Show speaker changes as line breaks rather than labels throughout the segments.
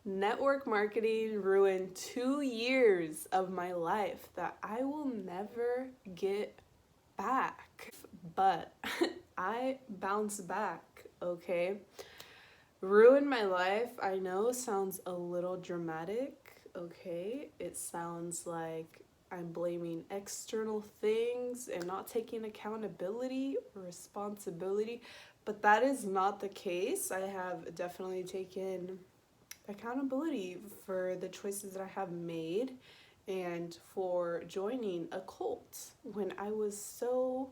Network marketing ruined 2 years of my life that I will never get back. But I bounced back, okay? Ruined my life, I know sounds a little dramatic, okay? It sounds like I'm blaming external things and not taking accountability or responsibility, but that is not the case. I have definitely taken accountability for the choices that I have made and for joining a cult when I was so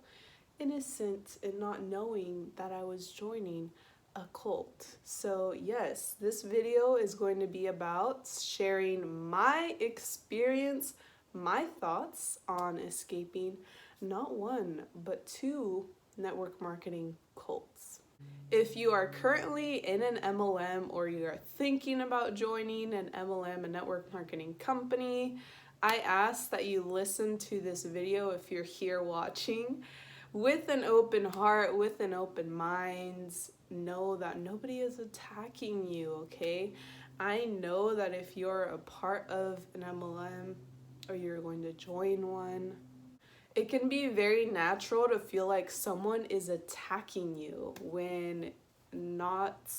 innocent and not knowing that I was joining a cult. So yes, this video is going to be about sharing my experience, my thoughts on escaping not one, but 2 network marketing cults. If you are currently in an MLM or you are thinking about joining an MLM, a network marketing company, I ask that you listen to this video if you're here watching with an open heart, with an open mind. Know that nobody is attacking you, okay? I know that if you're a part of an MLM or you're going to join one, it can be very natural to feel like someone is attacking you when not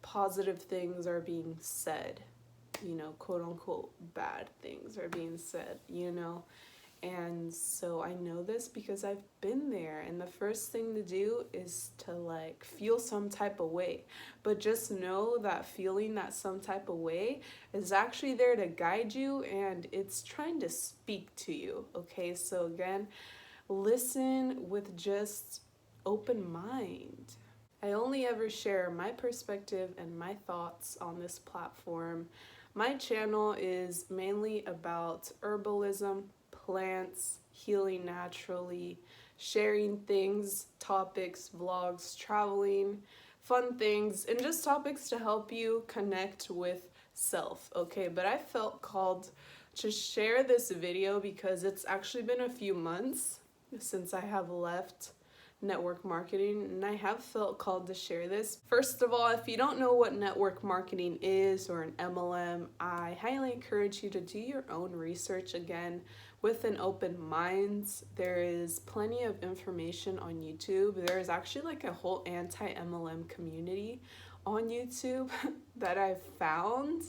positive things are being said, quote unquote bad things are being said. And so I know this because I've been there, and the first thing to do is to feel some type of way. But just know that feeling that some type of way is actually there to guide you, and it's trying to speak to you, okay? So again, listen with just open mind. I only ever share my perspective and my thoughts on this platform. My channel is mainly about herbalism, plants, healing naturally, sharing things, topics, vlogs, traveling, fun things, and just topics to help you connect with self, okay? But I felt called to share this video because it's actually been a few months since I have left network marketing, and I have felt called to share this. First of all, if you don't know what network marketing is or an MLM, I highly encourage you to do your own research again with an open mind. There is plenty of information on YouTube. There is actually a whole anti-MLM community on YouTube that I've found.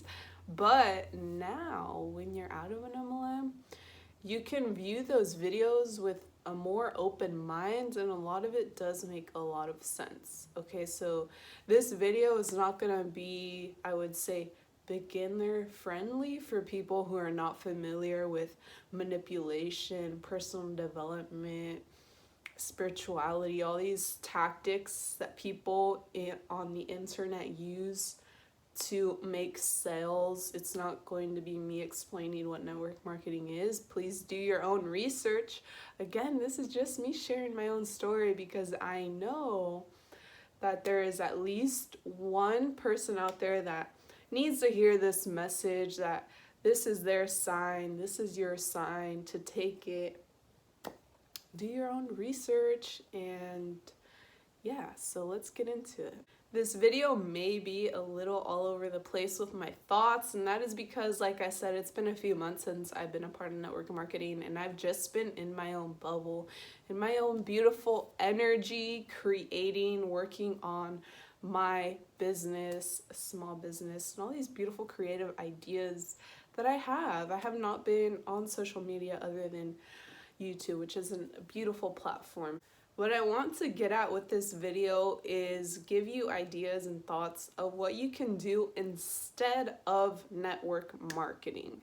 But now when you're out of an MLM, you can view those videos with a more open mind, and a lot of it does make a lot of sense. Okay, so this video is not gonna be, I would say, beginner friendly for people who are not familiar with manipulation, personal development, spirituality, all these tactics that people on the internet use to make sales. It's not going to be me explaining what network marketing is. Please do your own research. Again, this is just me sharing my own story because I know that there is at least one person out there that needs to hear this message, that this is their sign, this is your sign to take it. Do your own research, and yeah, so let's get into it. This video may be a little all over the place with my thoughts, and that is because, like I said, it's been a few months since I've been a part of network marketing, and I've just been in my own bubble, in my own beautiful energy, creating, working on my business, a small business, and all these beautiful creative ideas that I have. I have not been on social media other than YouTube, which is a beautiful platform. What I want to get at with this video is give you ideas and thoughts of what you can do instead of network marketing.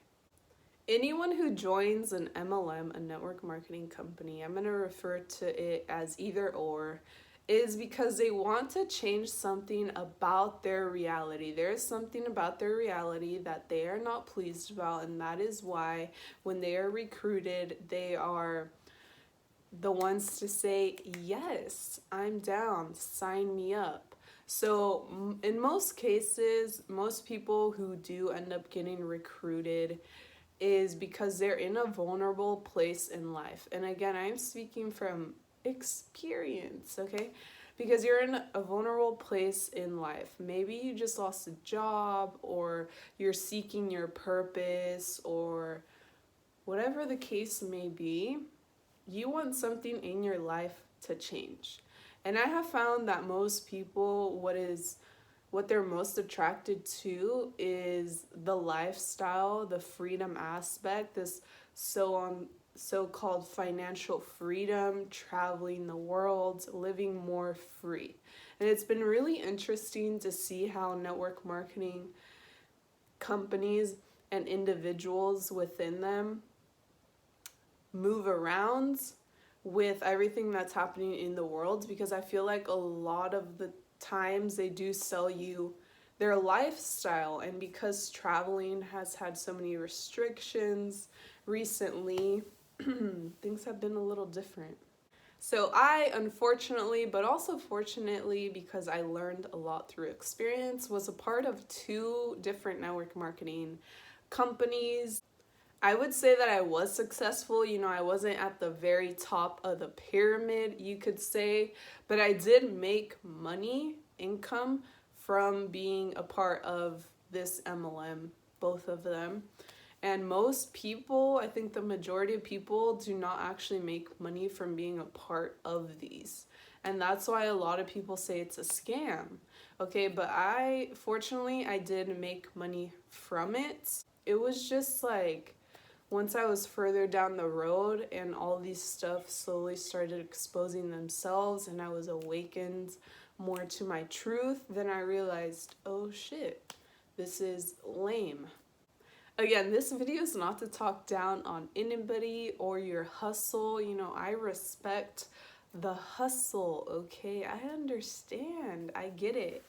Anyone who joins an MLM, a network marketing company, I'm going to refer to it as either or, is because they want to change something about their reality. There is something about their reality that they are not pleased about, and that is why when they are recruited, they are the ones to say, yes, I'm down, sign me up. So in most cases, most people who do end up getting recruited is because they're in a vulnerable place in life. And again, I'm speaking from experience, okay? because you're in a vulnerable place in life. Maybe you just lost a job, or you're seeking your purpose, or whatever the case may be. You want something in your life to change. And I have found that most people, what they're most attracted to is the lifestyle, the freedom aspect, this so-called financial freedom, traveling the world, living more free. And it's been really interesting to see how network marketing companies and individuals within them move around with everything that's happening in the world, because I feel like a lot of the times they do sell you their lifestyle. And because traveling has had so many restrictions recently, things have been a little different. So I, unfortunately, but also fortunately, because I learned a lot through experience, was a part of 2 different network marketing companies. I would say that I was successful. I wasn't at the very top of the pyramid, you could say, but I did make income from being a part of this MLM, both of them. And most people, I think the majority of people, do not actually make money from being a part of these. And that's why a lot of people say it's a scam. Okay, but fortunately, I did make money from it. It was just like, once I was further down the road and all these stuff slowly started exposing themselves and I was awakened more to my truth, then I realized, oh shit, this is lame. Again, this video is not to talk down on anybody or your hustle. I respect the hustle, okay? I understand. I get it.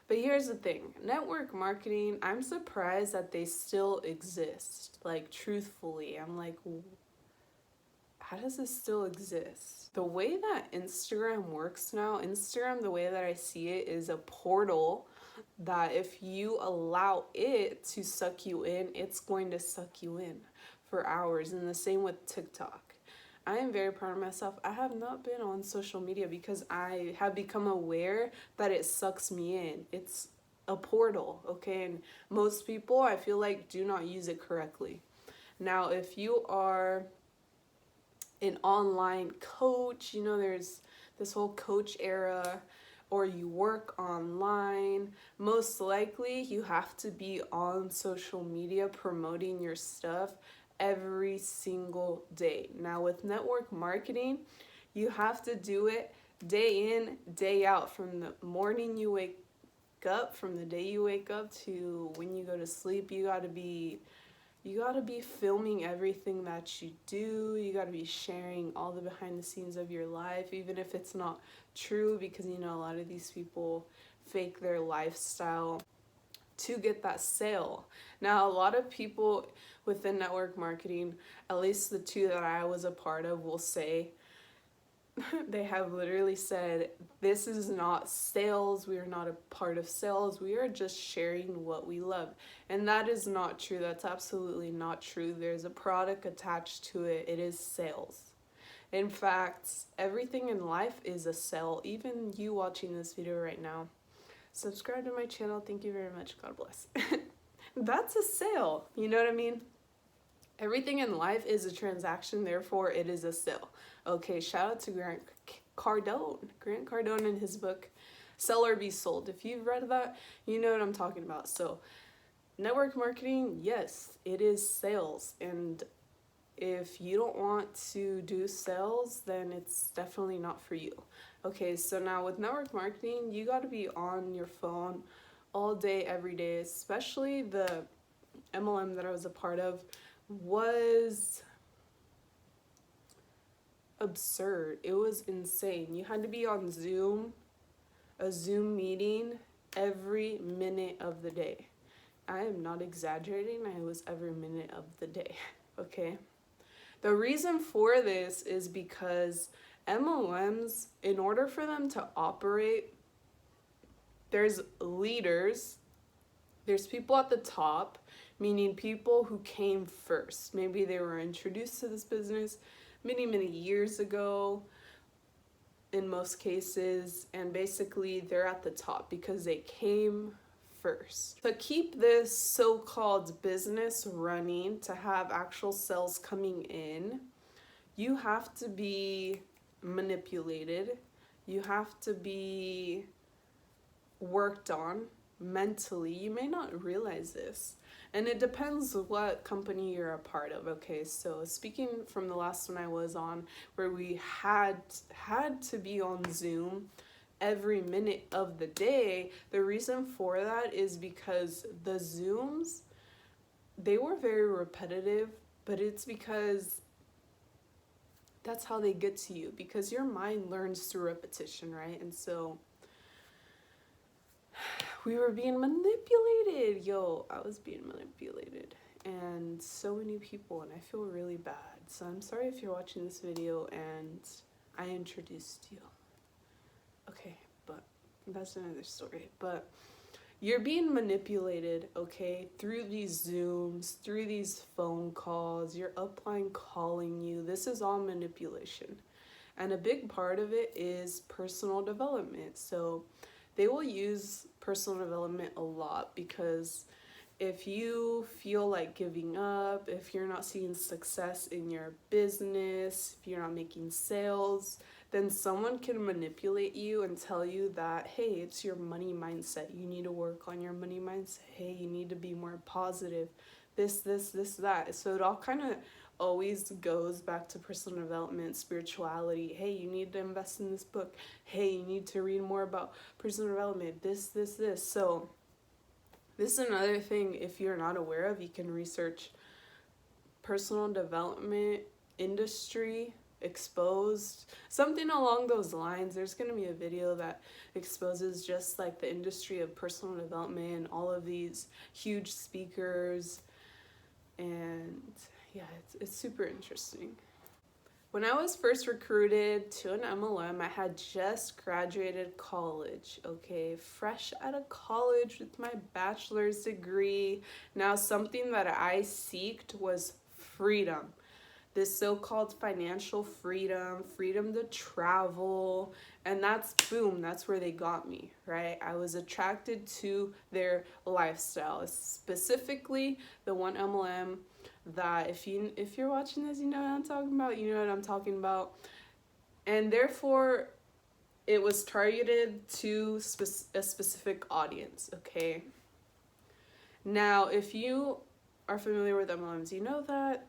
But here's the thing. Network marketing, I'm surprised that they still exist. Like, truthfully, I'm like, how does this still exist? The way that Instagram works now, the way that I see it, is a portal that if you allow it to suck you in, it's going to suck you in for hours. And the same with TikTok. I am very proud of myself. I have not been on social media because I have become aware that it sucks me in. It's a portal, okay? And most people, I feel like, do not use it correctly. Now, if you are an online coach, there's this whole coach era, or you work online, most likely you have to be on social media promoting your stuff every single day. Now with network marketing, you have to do it day in, day out, from the morning you wake up, from the day you wake up to when you go to sleep. You gotta be filming everything that you do. You gotta be sharing all the behind the scenes of your life, even if it's not true, because a lot of these people fake their lifestyle to get that sale. Now, a lot of people within network marketing, at least the 2 that I was a part of, will say, they have literally said, this is not sales. We are not a part of sales. We are just sharing what we love. And that is not true. That's absolutely not true. There's a product attached to it. It is sales. In fact, everything in life is a sale. Even you watching this video right now. Subscribe to my channel. Thank you very much. God bless. That's a sale. You know what I mean? Everything in life is a transaction, therefore it is a sale. Okay, shout out to Grant Cardone in his book, Sell or Be Sold. If you've read that, you know what I'm talking about. So, network marketing, yes, it is sales. And if you don't want to do sales, then it's definitely not for you. Okay, so now with network marketing, you got to be on your phone all day, every day, especially the MLM that I was a part of was absurd. It was insane. You had to be on a Zoom meeting every minute of the day. I am not exaggerating. I was every minute of the day, okay? The reason for this is because MLMs, in order for them to operate, there's leaders, there's people at the top, meaning people who came first. Maybe they were introduced to this business many, many years ago in most cases, and basically they're at the top because they came first. To keep this so-called business running, to have actual sales coming in, you have to be manipulated. You have to be worked on mentally. You may not realize this. And it depends what company you're a part of. Okay, so speaking from the last one I was on, where we had to be on Zoom every minute of the day, the reason for that is because the Zooms, they were very repetitive, but it's because that's how they get to you, because your mind learns through repetition, right? And so we were being manipulated. Yo, I was being manipulated. And so many people, and I feel really bad. So I'm sorry if you're watching this video and I introduced you. Okay, but that's another story. But you're being manipulated, okay, through these Zooms, through these phone calls, your upline calling you. This is all manipulation. And a big part of it is personal development. So they will use personal development a lot, because if you feel like giving up, if you're not seeing success in your business, if you're not making sales, then someone can manipulate you and tell you that, hey, it's your money mindset. You need to work on your money mindset. Hey, you need to be more positive. This, that. So it all kind of always goes back to personal development, spirituality. Hey, you need to invest in this book. Hey, you need to read more about personal development. This. So this is another thing, if you're not aware of, you can research personal development industry exposed, something along those lines. There's going to be a video that exposes just like the industry of personal development and all of these huge speakers, and yeah, it's super interesting. When I was first recruited to an MLM, I had just graduated college, okay, fresh out of college with my bachelor's degree. Now, something that I seeked was freedom. This so-called financial freedom, freedom to travel, and that's where they got me, right? I was attracted to their lifestyle, specifically the one MLM that if you're watching this, you know what I'm talking about, and therefore it was targeted to a specific audience, okay? Now, if you are familiar with MLMs, you know that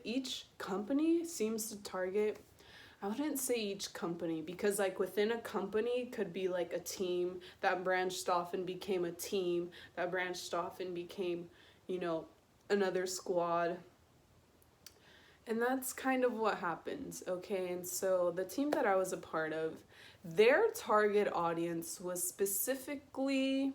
each company seems to target, I wouldn't say each company, because like within a company could be like a team that branched off and became a team that branched off and became, another squad. And that's kind of what happens, okay? And so the team that I was a part of, their target audience was specifically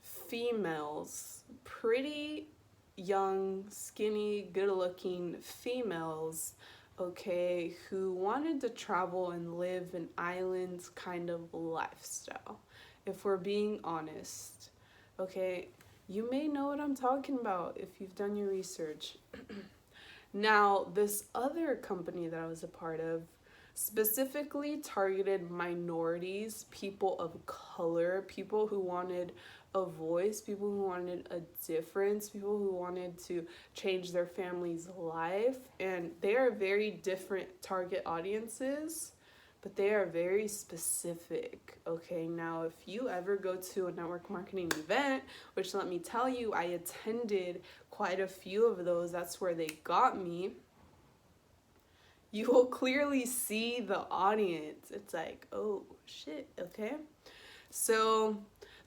females, pretty young, skinny, good-looking females, okay, who wanted to travel and live an island kind of lifestyle, if we're being honest, okay? You may know what I'm talking about if you've done your research. Now, this other company that I was a part of specifically targeted minorities, people of color, people who wanted a voice, people who wanted a difference, people who wanted to change their family's life. And they are very different target audiences, but they are very specific, okay? Now, if you ever go to a network marketing event, which let me tell you, I attended quite a few of those, that's where they got me, you will clearly see the audience. It's like, oh, shit, okay? So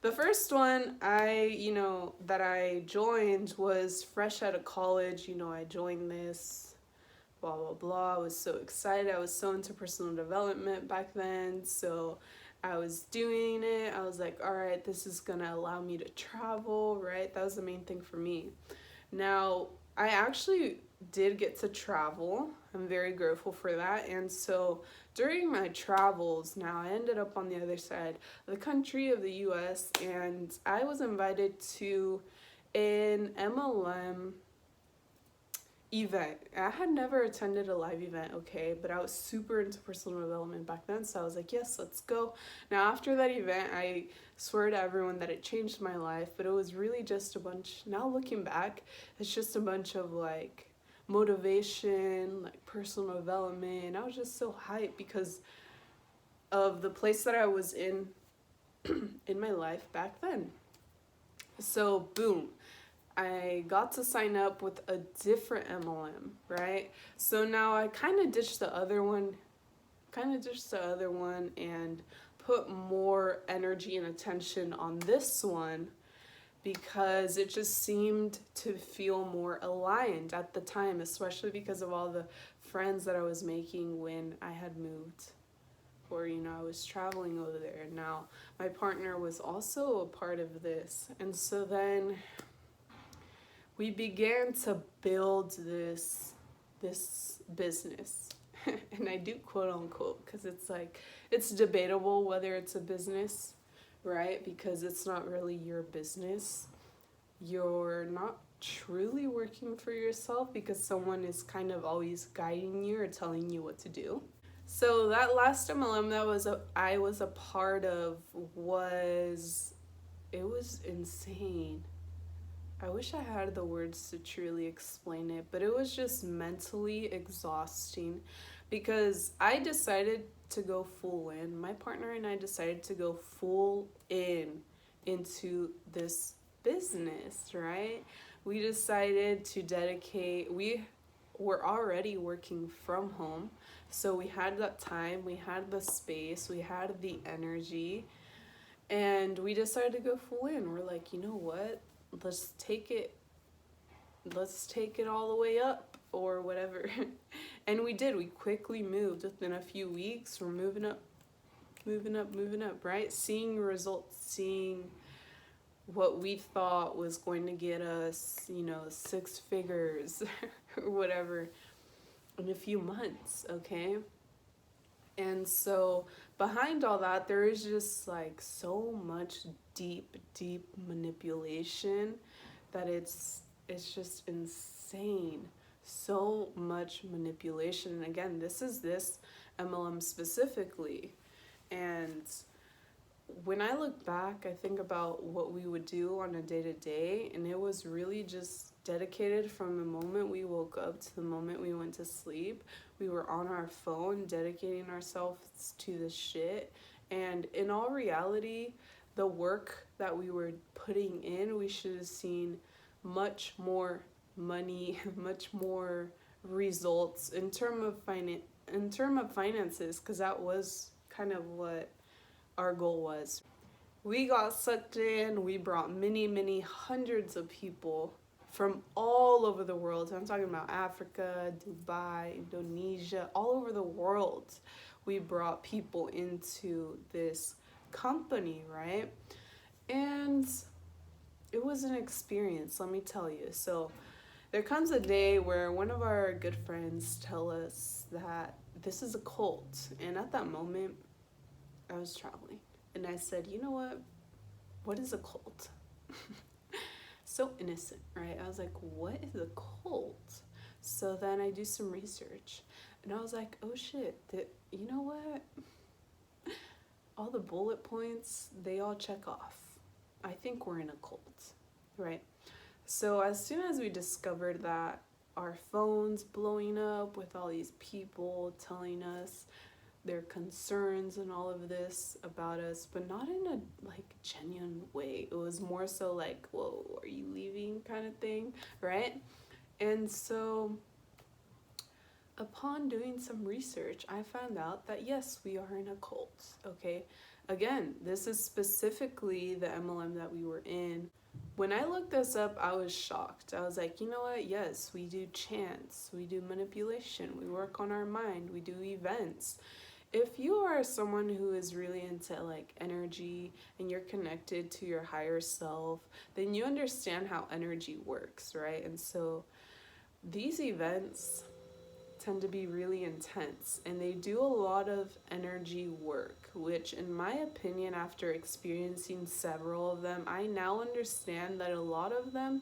the first one that I joined was fresh out of college. I joined this, blah, blah, blah. I was so excited. I was so into personal development back then. So I was doing it. I was like, all right, this is going to allow me to travel, right? That was the main thing for me. Now, I actually did get to travel. I'm very grateful for that. And so during my travels, now I ended up on the other side of the country of the US, and I was invited to an MLM event. I had never attended a live event, okay, but I was super into personal development back then, so I was like, yes, let's go. Now, after that event, I swear to everyone that it changed my life, but it was really just a bunch, now looking back, it's just a bunch of like motivation, like personal development. I was just so hyped because of the place that I was in in my life back then. So, boom, I got to sign up with a different MLM, right? So now I kind of ditched the other one, and put more energy and attention on this one because it just seemed to feel more aligned at the time, especially because of all the friends that I was making when I had moved, or I was traveling over there. Now my partner was also a part of this, and so then we began to build this business. And I do quote unquote because it's like it's debatable whether it's a business, right? Because it's not really your business. You're not truly working for yourself because someone is kind of always guiding you or telling you what to do. So that last MLM that I was a part of was insane. I wish I had the words to truly explain it, but it was just mentally exhausting because I decided to go full in. My partner and I decided to go full in into this business, right? We decided to we were already working from home, so we had that time, we had the space, we had the energy, and we decided to go full in. We're like, you know what? Let's take it all the way up or whatever. And we did. We quickly moved. Within a few weeks, we're moving up, right? Seeing results, seeing what we thought was going to get us, 6 figures or whatever in a few months, okay? And so behind all that, there is just like so much deep manipulation that it's just insane. So much manipulation. And again, this MLM specifically. And when I look back, I think about what we would do on a day-to-day, and it was really just dedicated from the moment we woke up to the moment we went to sleep. We were on our phone dedicating ourselves to this shit. And in all reality, the work that we were putting in, we should have seen much more money, much more results in term of finances, because that was kind of what our goal was. We got sucked in. We brought many hundreds of people from all over the world. I'm talking about Africa, Dubai, Indonesia, all over the world. We brought people into this company, right? And it was an experience, let me tell you. So there comes a day where one of our good friends tell us that this is a cult. And at that moment, I was traveling. And I said, you know what? What is a cult? So innocent, right? I was like, what is a cult? So then I do some research. And I was like, oh shit, you know what? All the bullet points, they all check off. I think we're in a cult, right? So as soon as we discovered that our phones blowing up with all these people telling us their concerns and all of this about us, but not in a like genuine way. It was more so like, whoa, are you leaving kind of thing, right? And so upon doing some research, I found out that yes, we are in a cult, okay? Again, this is specifically the MLM that we were in. When I looked this up, I was shocked. I was like, you know what? Yes, we do chants, we do manipulation, we work on our mind, we do events. If you are someone who is really into like energy and you're connected to your higher self, then you understand how energy works, right? And so these events tend to be really intense and they do a lot of energy work, which in my opinion, after experiencing several of them, I now understand that a lot of them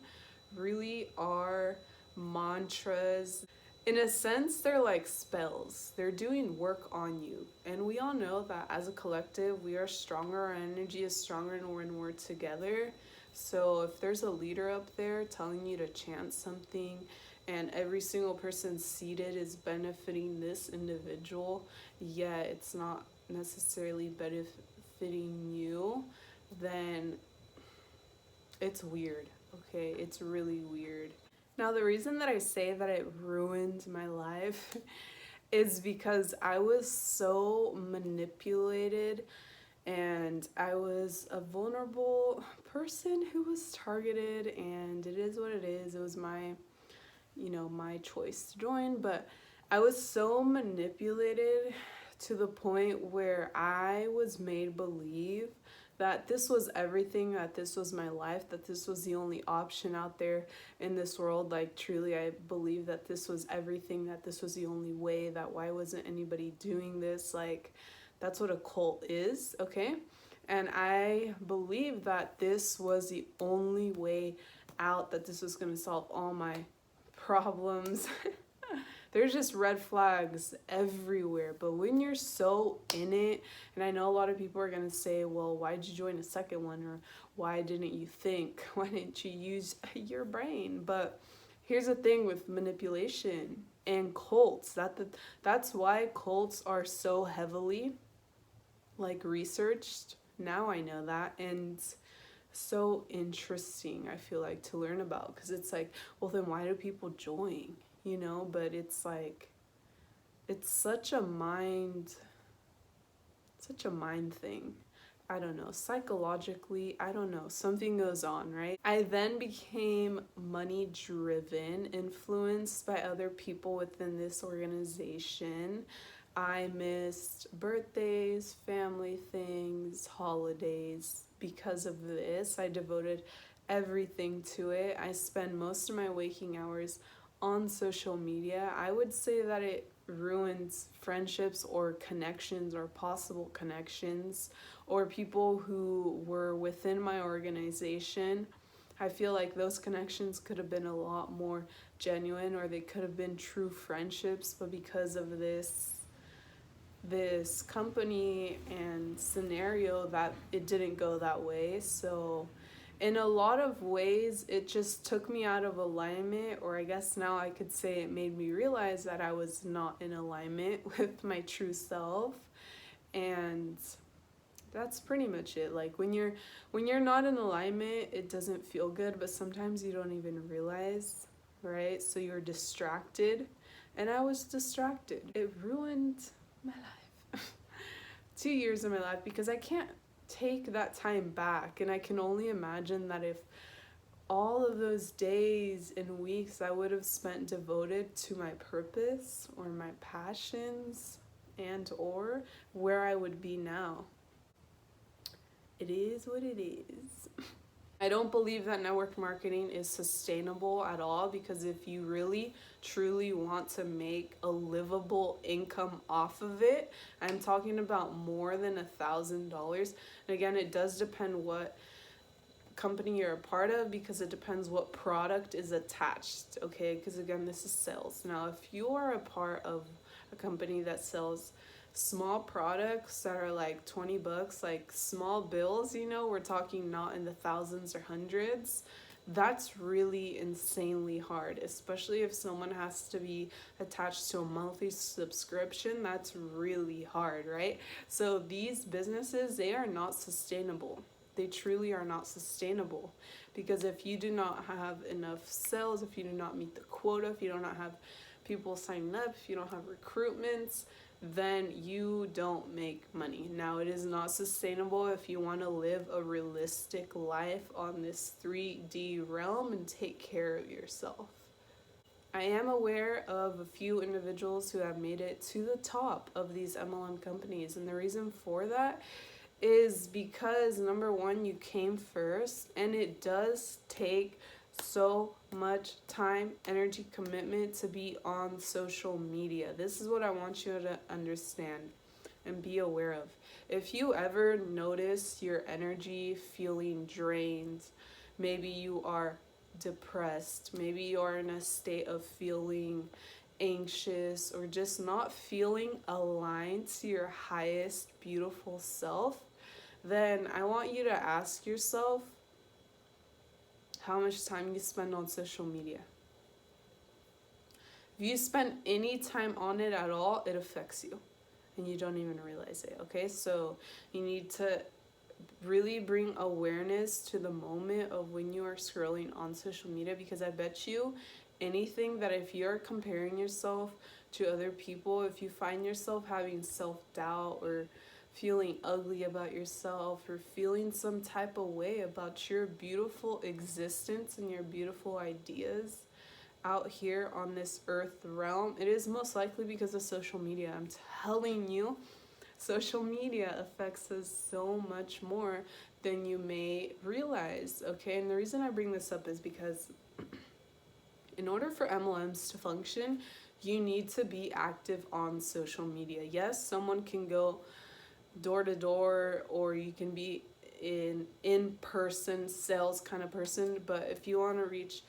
really are mantras. In a sense, they're like spells. They're doing work on you. And we all know that as a collective, we are stronger. Our energy is stronger when we're together. So if there's a leader up there telling you to chant something, and every single person seated is benefiting this individual, yet it's not necessarily benefiting you, then it's weird. Okay, it's really weird. Now, the reason that I say that it ruined my life is because I was so manipulated, and I was a vulnerable person who was targeted, and it is what it is. It was my, my choice to join, but I was so manipulated to the point where I was made believe that this was everything, that this was my life, that this was the only option out there in this world. Like, truly, I believe that this was everything, that this was the only way, that why wasn't anybody doing this? Like, that's what a cult is, okay? And I believe that this was the only way out, that this was going to solve all my problems. There's just red flags everywhere. But when you're so in it, and I know a lot of people are going to say, well, why did you join a second one? Or why didn't you think? Why didn't you use your brain? But here's the thing with manipulation and cults. That's why cults are so heavily like researched. Now I know that. And so interesting, I feel like, to learn about, because it's like, well, then why do people join? But it's like, it's such a mind thing. I don't know, psychologically, I don't know, something goes on, right? I then became money driven, influenced by other people within this organization. I missed birthdays, family things, holidays because of this. I devoted everything to it. I spend most of my waking hours on social media. I would say that it ruins friendships or connections or possible connections or people who were within my organization. I feel like those connections could have been a lot more genuine, or they could have been true friendships, but because of this company and scenario, that it didn't go that way. So in a lot of ways, it just took me out of alignment, or I guess now I could say it made me realize that I was not in alignment with my true self. And that's pretty much it. Like, when you're not in alignment, it doesn't feel good, but sometimes you don't even realize, right? So you're distracted, and I was distracted. It ruined my life. 2 years of my life, because I can't take that time back. And I can only imagine that if all of those days and weeks I would have spent devoted to my purpose or my passions, and or where I would be now. It is what it is. I don't believe that network marketing is sustainable at all, because if you really truly want to make a livable income off of it, I'm talking about more than $1,000. And again, it does depend what company you're a part of, because it depends what product is attached, okay? Because again, this is sales. Now, if you are a part of a company that sells small products that are like $20, like small bills, we're talking not in the thousands or hundreds, that's really insanely hard, especially if someone has to be attached to a monthly subscription. That's really hard, right? So these businesses, they are not sustainable. They truly are not sustainable, because if you do not have enough sales, if you do not meet the quota, if you do not have people signing up, if you don't have recruitments, then you don't make money. Now, it is not sustainable if you want to live a realistic life on this 3D realm and take care of yourself. I am aware of a few individuals who have made it to the top of these MLM companies, and the reason for that is because, number one, you came first, and it does take so much time, energy, commitment to be on social media. This is what I want you to understand and be aware of. If you ever notice your energy feeling drained, maybe you are depressed, maybe you're in a state of feeling anxious or just not feeling aligned to your highest beautiful self, then I want you to ask yourself how much time you spend on social media. If you spend any time on it at all, it affects you and you don't even realize it, okay? So you need to really bring awareness to the moment of when you are scrolling on social media, because I bet you anything that if you're comparing yourself to other people, if you find yourself having self-doubt or feeling ugly about yourself or feeling some type of way about your beautiful existence and your beautiful ideas out here on this earth realm, it is most likely because of social media. I'm telling you, social media affects us so much more than you may realize, okay? And the reason I bring this up is because in order for MLMs to function, you need to be active on social media. Yes, someone can go door to door, or you can be in-person sales kind of person, but if you want to reach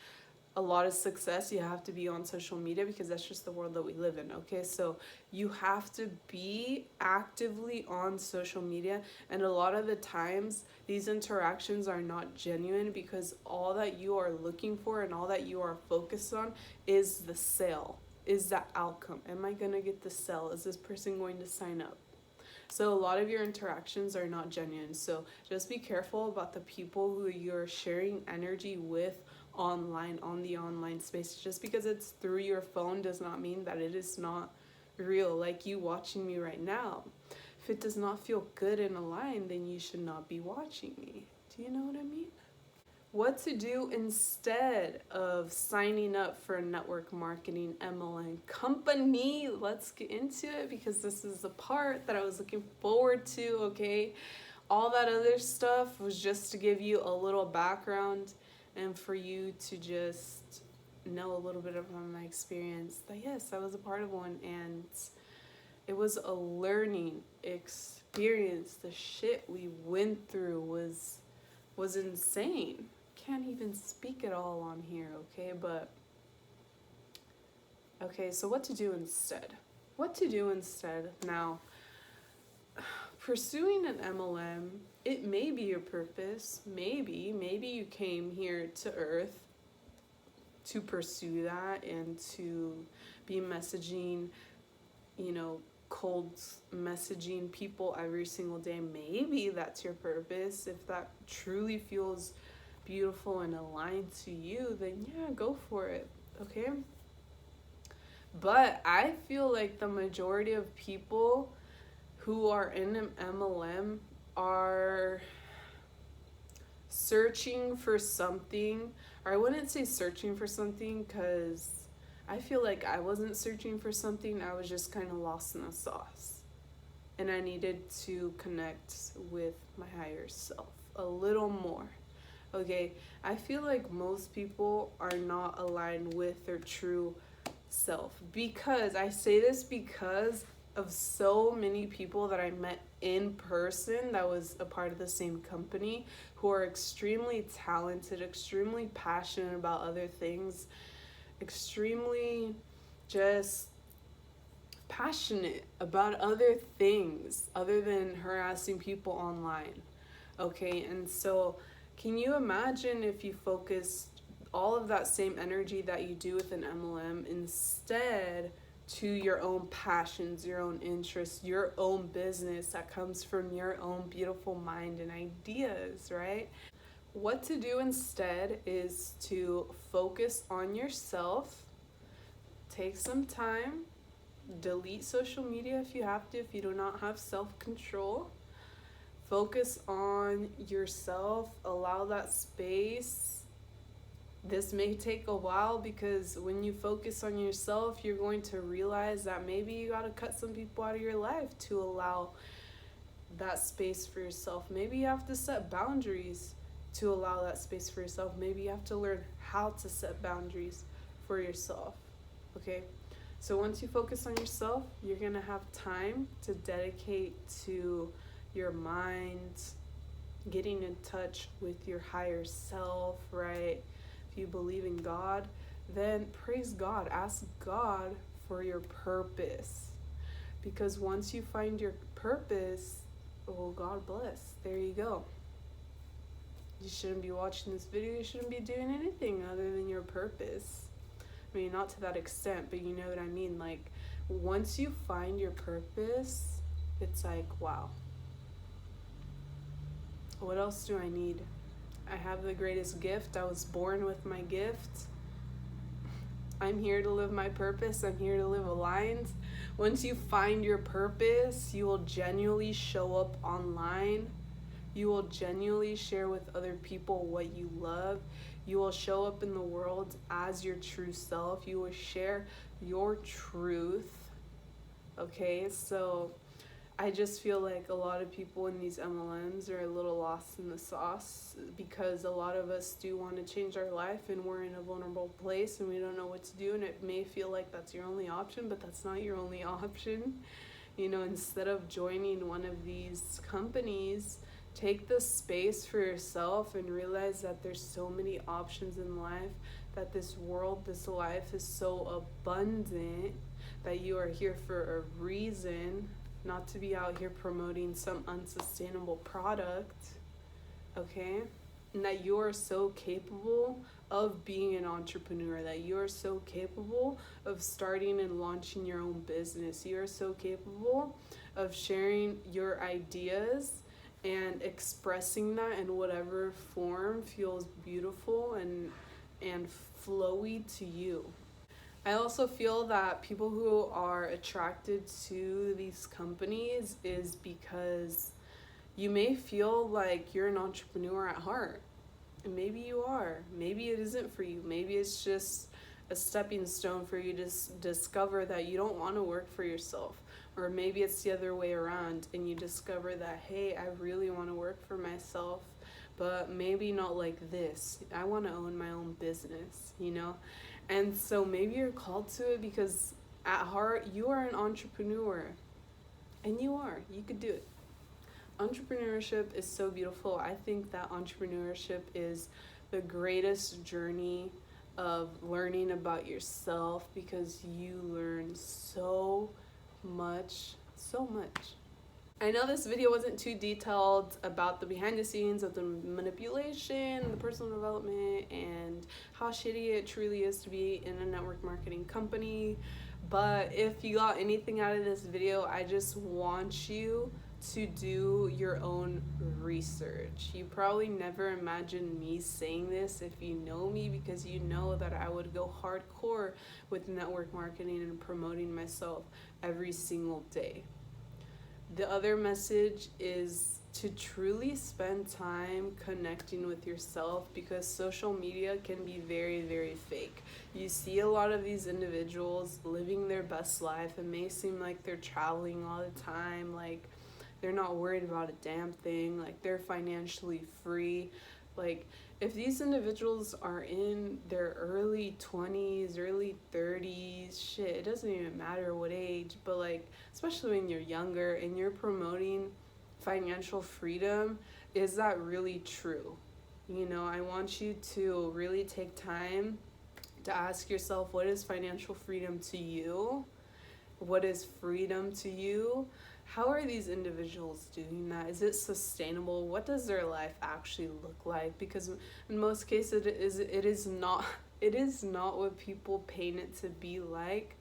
a lot of success, you have to be on social media, because that's just the world that we live in, okay? So you have to be actively on social media, and a lot of the times these interactions are not genuine, because all that you are looking for and all that you are focused on is the sale, is the outcome. Am I going to get the sale? Is this person going to sign up? So a lot of your interactions are not genuine. So just be careful about the people who you're sharing energy with online, on the online space. Just because it's through your phone does not mean that it is not real. Like you watching me right now, if it does not feel good and aligned, then you should not be watching me. Do you know what I mean? What to do instead of signing up for a network marketing MLM company. Let's get into it, because this is the part that I was looking forward to, okay? All that other stuff was just to give you a little background and for you to just know a little bit of my experience. That yes, I was a part of one, and it was a learning experience. The shit we went through was insane. Can't even speak at all on here, okay? But okay, so what to do instead? What to do instead? Now, pursuing an MLM, it may be your purpose. Maybe you came here to Earth to pursue that and to be messaging, cold messaging people every single day. Maybe that's your purpose. If that truly feels beautiful and aligned to you, then yeah, go for it, okay? But I feel like the majority of people who are in an MLM are searching for something, or I wouldn't say searching for something, because I feel like I wasn't searching for something. I was just kind of lost in the sauce, and I needed to connect with my higher self a little more. Okay, I feel like most people are not aligned with their true self, because I say this because of so many people that I met in person that was a part of the same company, who are extremely talented, extremely passionate about other things, extremely just passionate about other things other than harassing people online. Okay, and so can you imagine if you focused all of that same energy that you do with an MLM instead to your own passions, your own interests, your own business that comes from your own beautiful mind and ideas, right? What to do instead is to focus on yourself, take some time, delete social media if you have to, if you do not have self-control. Focus on yourself, allow that space. This may take a while, because when you focus on yourself, you're going to realize that maybe you got to cut some people out of your life to allow that space for yourself. Maybe you have to set boundaries to allow that space for yourself. Maybe you have to learn how to set boundaries for yourself, okay? So once you focus on yourself, you're going to have time to dedicate to your mind, getting in touch with your higher self, right? if you believe in God, then praise God. Ask God for your purpose. Because once you find your purpose, well, God bless. There you go. You shouldn't be watching this video. You shouldn't be doing anything other than your purpose. I mean, not to that extent, but you know what I mean. Like, once you find your purpose, it's like, wow. What else do I need? I have the greatest gift. I was born with my gift. I'm here to live my purpose. I'm here to live aligned. Once you find your purpose, you will genuinely show up online. You will genuinely share with other people what you love. You will show up in the world as your true self. You will share your truth. Okay, so I just feel like a lot of people in these MLMs are a little lost in the sauce, because a lot of us do want to change our life and we're in a vulnerable place and we don't know what to do, and it may feel like that's your only option, but that's not your only option. You know, instead of joining one of these companies, take the space for yourself and realize that there's so many options in life, that this world, this life is so abundant, that you are here for a reason, not to be out here promoting some unsustainable product, okay? And that you are so capable of being an entrepreneur, that you are so capable of starting and launching your own business. You are so capable of sharing your ideas and expressing that in whatever form feels beautiful and flowy to you. I also feel that people who are attracted to these companies is because you may feel like you're an entrepreneur at heart. And maybe you are. Maybe it isn't for you. Maybe it's just a stepping stone for you to discover that you don't want to work for yourself. Or maybe it's the other way around and you discover that, hey, I really want to work for myself, but maybe not like this. I want to own my own business, you know? And so maybe you're called to it because at heart you are an entrepreneur. And you could do it. Entrepreneurship is so beautiful. I think that entrepreneurship is the greatest journey of learning about yourself, because you learn so much. I know this video wasn't too detailed about the behind the scenes of the manipulation, the personal development, and how shitty it truly is to be in a network marketing company. But if you got anything out of this video, I just want you to do your own research. You probably never imagined me saying this if you know me, because you know that I would go hardcore with network marketing and promoting myself every single day. The other message is to truly spend time connecting with yourself, because social media can be very, very fake. You see a lot of these individuals living their best life. It may seem like they're traveling all the time, like they're not worried about a damn thing, like they're financially free. Like, if these individuals are in their early 20s, early 30s, shit, it doesn't even matter what age, but like, especially when you're younger and you're promoting financial freedom, is that really true? You know, I want you to really take time to ask yourself, what is financial freedom to you? What is freedom to you? How are these individuals doing that? Is it sustainable? What does their life actually look like? Because in most cases it is not what people paint it to be like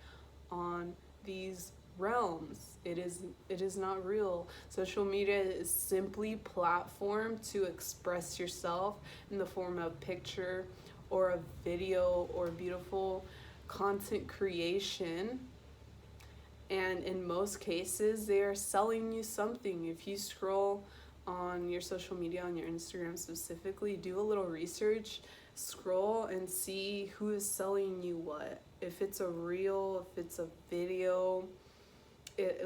on these realms. It is not real. Social media is simply platform to express yourself in the form of picture or a video or beautiful content creation. And in most cases, they are selling you something. If you scroll on your social media, on your Instagram specifically, do a little research, scroll and see who is selling you what. If it's a reel, if it's a video, it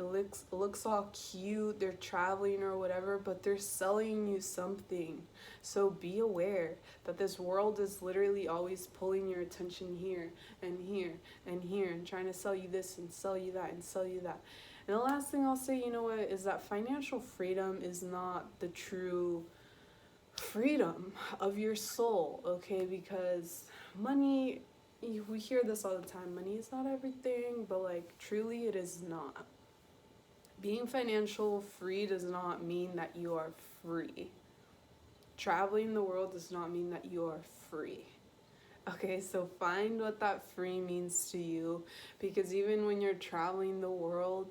looks all cute, they're traveling or whatever, but they're selling you something. So be aware that this world is literally always pulling your attention here and here and here and trying to sell you this and sell you that and sell you that. And the last thing I'll say, you know what, is that financial freedom is not the true freedom of your soul, okay? Because money, we hear this all the time, money is not everything, but like truly it is not. Being financial free does not mean that you are free. Traveling the world does not mean that you are free. Okay, so find what that free means to you, because even when you're traveling the world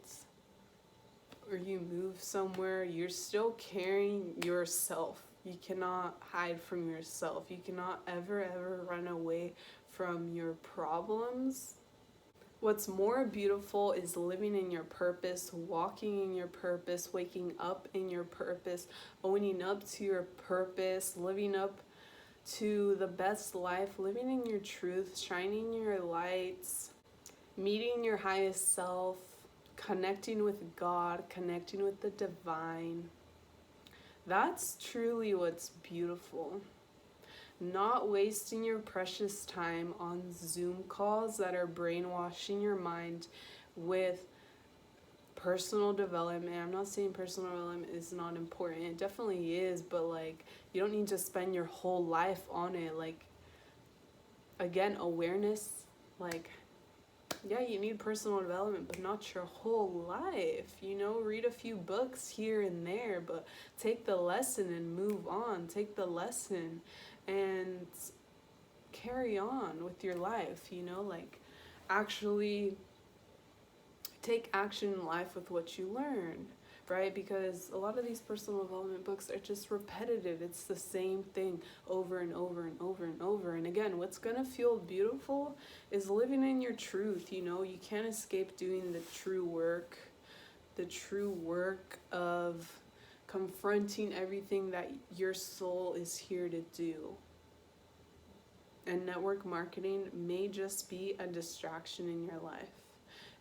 or you move somewhere, you're still carrying yourself. You cannot hide from yourself. You cannot ever run away from your problems. What's more beautiful is living in your purpose, walking in your purpose, waking up in your purpose, owning up to your purpose, living up to the best life, living in your truth, shining your lights, meeting your highest self, connecting with God, connecting with the divine. That's truly what's beautiful. Not wasting your precious time on Zoom calls that are brainwashing your mind with personal development. I'm not saying personal development is not important. It definitely is, but like you don't need to spend your whole life on it. Like, again, awareness, like, yeah, you need personal development, but not your whole life. You know, read a few books here and there, but take the lesson and move on. Take the lesson and carry on with your life, you know, like actually take action in life with what you learn, right? Because a lot of these personal development books are just repetitive. It's the same thing over and over and over and over. And again, what's going to feel beautiful is living in your truth. You know, you can't escape doing the true work of confronting everything that your soul is here to do. And network marketing may just be a distraction in your life.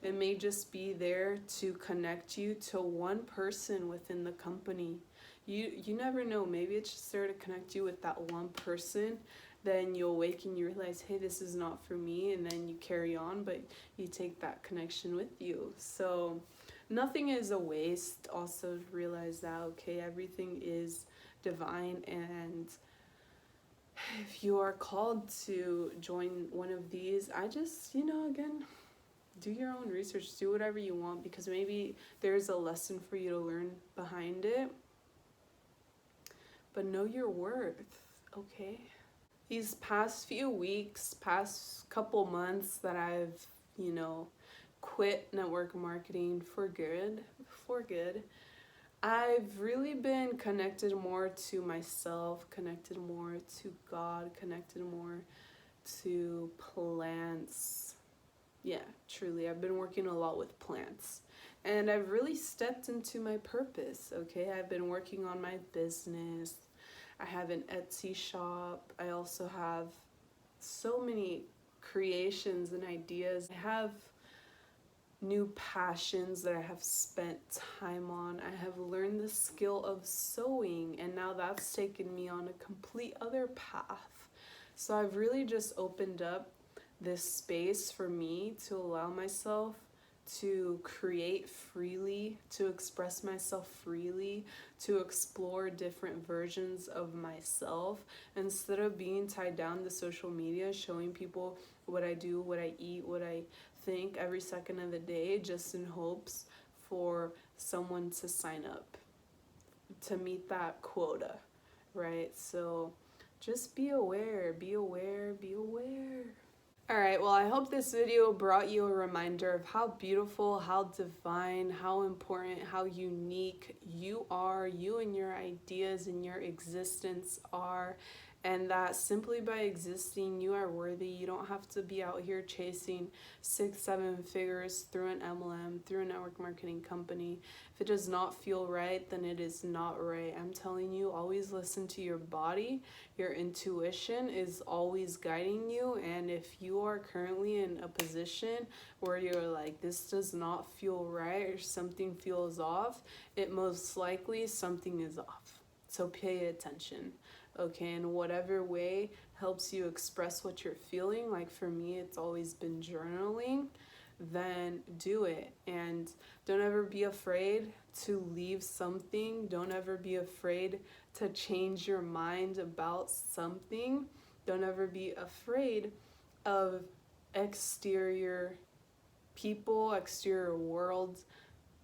It may just be there to connect you to one person within the company. You never know. Maybe it's just there to connect you with that one person. Then you awake and you realize, hey, this is not for me. And then you carry on, but you take that connection with you. So nothing is a waste. Also realize that, okay, everything is divine. And if you are called to join one of these, I just, again, do your own research, do whatever you want, because maybe there's a lesson for you to learn behind it. But know your worth, okay? These past few weeks, past couple months that I've, quit network marketing for good, I've really been connected more to myself, connected more to God, connected more to plants. Yeah, truly, I've been working a lot with plants. And I've really stepped into my purpose, okay? I've been working on my business. I have an Etsy shop. I also have so many creations and ideas. I have new passions that I have spent time on. I have learned the skill of sewing, and now that's taken me on a complete other path. So I've really just opened up this space for me to allow myself to create freely, to express myself freely, to explore different versions of myself instead of being tied down to social media, showing people what I do, what I eat, what I think every second of the day, just in hopes for someone to sign up to meet that quota, right? So just be aware, be aware, be aware. Alright, well, I hope this video brought you a reminder of how beautiful, how divine, how important, how unique you are, you and your ideas and your existence are, and that simply by existing, you are worthy. You don't have to be out here chasing 6-7 figures through an MLM, through a network marketing company. If it does not feel right, then it is not right. I'm telling you, always listen to your body. Your intuition is always guiding you, and if you are currently in a position where you're like, this does not feel right or something feels off, it most likely something is off. So pay attention. Okay, in whatever way helps you express what you're feeling, like for me, it's always been journaling, then do it. And don't ever be afraid to leave something. Don't ever be afraid to change your mind about something. Don't ever be afraid of exterior people, exterior worlds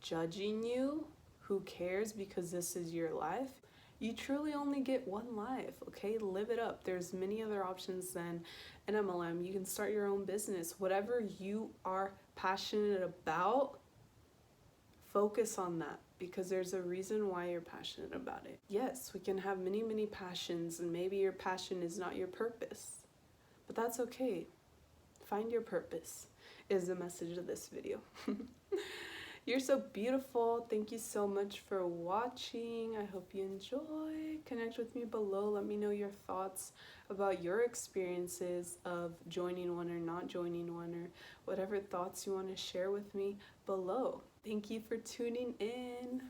judging you. Who cares, because this is your life. You truly only get one life, okay? Live it up. There's many other options than an MLM. You can start your own business. Whatever you are passionate about, focus on that, because there's a reason why you're passionate about it. Yes, we can have many, many passions, and maybe your passion is not your purpose, but that's okay. Find your purpose is the message of this video. You're so beautiful. Thank you so much for watching. I hope you enjoy. Connect with me below. Let me know your thoughts about your experiences of joining one or not joining one, or whatever thoughts you want to share with me below. Thank you for tuning in.